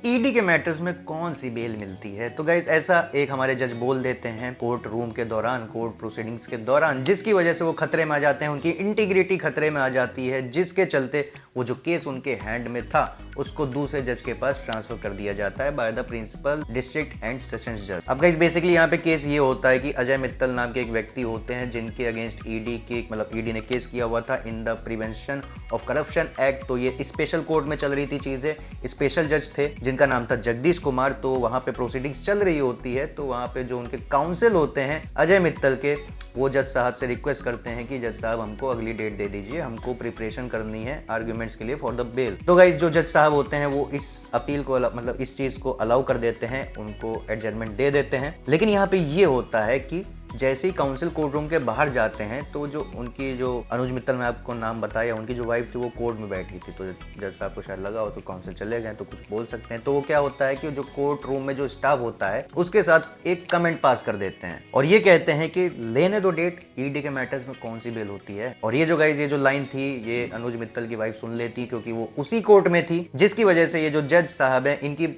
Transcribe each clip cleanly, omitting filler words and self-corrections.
ED के matters में कौन सी बेल मिलती है? तो गाइज ऐसा एक हमारे जज बोल देते हैं कोर्ट रूम के दौरान, कोर्ट प्रोसीडिंग्स के दौरान, जिसकी वजह से वो खतरे में आ जाते हैं, उनकी इंटीग्रिटी खतरे में आ जाती है, जिसके चलते वो जो केस उनके हैंड में था उसको दूसरे जज के पास ट्रांसफर कर दिया जाता है by the principal district and sessions जज। अब गाइज बेसिकली यहाँ पे केस ये होता है कि अजय मित्तल नाम के एक व्यक्ति होते हैं जिनके अगेंस्ट ईडी के मतलब ईडी ने केस किया हुआ था in the prevention of corruption act. तो ये स्पेशल कोर्ट में चल रही थी चीजें, स्पेशल जज थे जिनका नाम था जगदीश कुमार। तो वहां पे प्रोसीडिंग्स चल रही होती है, तो वहां पे जो उनके काउंसिल होते हैं अजय मित्तल के, वो जज साहब से रिक्वेस्ट करते हैं कि जज साहब हमको अगली डेट दे दीजिए, हमको प्रिपरेशन करनी है आर्ग्यूमेंट्स के लिए फॉर द बेल। तो गाइस जो जज साहब होते हैं वो इस अपील को मतलब इस चीज को अलाउ कर देते हैं, उनको एडजमेंट दे देते हैं। लेकिन यहाँ पे ये होता है कि जैसे ही काउंसिल कोर्ट रूम के बाहर जाते हैं तो जो उनकी जो अनुज मित्तल, मैं आपको नाम बताया, उनकी जो वाइफ थी वो कोर्ट में बैठी थी। तो जज साहब को शायद लगा हो तो काउंसिल चले गए तो कुछ बोल सकते हैं। तो वो क्या होता है कि जो कोर्ट रूम में जो स्टाफ होता है उसके साथ एक कमेंट पास कर देते हैं और ये कहते हैं कि लेने दो डेट, ईडी के मैटर्स में कौन सी बेल होती है। और ये जो गाइस ये जो लाइन थी ये अनुज मित्तल की वाइफ सुन लेती क्योंकि वो उसी कोर्ट में थी, जिसकी वजह से ये जो जज साहब है इनकी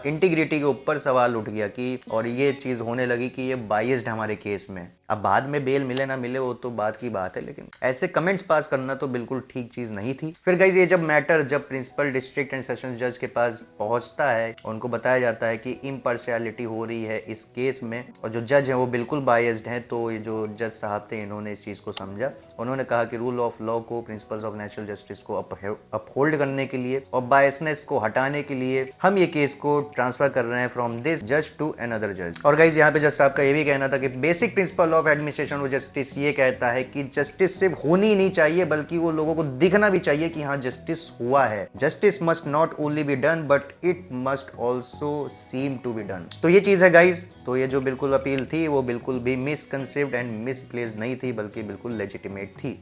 इंटीग्रिटी के ऊपर सवाल उठ गया कि और ये चीज होने लगी कि ये बाइस्ड हमारे केस में। अब बाद में बेल मिले ना मिले वो तो बात की बात है, लेकिन ऐसे कमेंट्स पास करना तो बिल्कुल ठीक चीज नहीं थी। फिर गाइस ये जब मैटर जब प्रिंसिपल डिस्ट्रिक्ट एंड सेशंस जज के पास पहुंचता है, उनको बताया जाता है कि इम्पार्शियलिटी हो रही है इस केस में और जो जज है वो बिल्कुल बाइस्ड हैं। तो ये जो जज साहब थे इन्होंने इस चीज को समझा, उन्होंने कहा कि रूल ऑफ लॉ को, प्रिंसिपल्स ऑफ नेचुरल जस्टिस को अपहोल्ड करने के लिए और बायसनेस को हटाने के लिए हम ये केस को ट्रांसफर कर रहे हैं फ्रॉम दिस जज टू अनदर जज। और गाइस यहाँ पे जज साहब का ये भी कहना था कि basic principle of administration of justice ये कहता है कि जस्टिस सिर्फ होनी ही नहीं चाहिए बल्कि वो लोगों को दिखना भी चाहिए कि हाँ जस्टिस हुआ है। Justice must not only be done but it must also seem to be done. तो ये चीज है गाइस। तो ये जो बिल्कुल अपील थी वो बिल्कुल भी मिसकंसेप्ट एंड मिसप्लेस्ड नहीं थी बल्कि बिल्कुल लेजिटिमेट थी।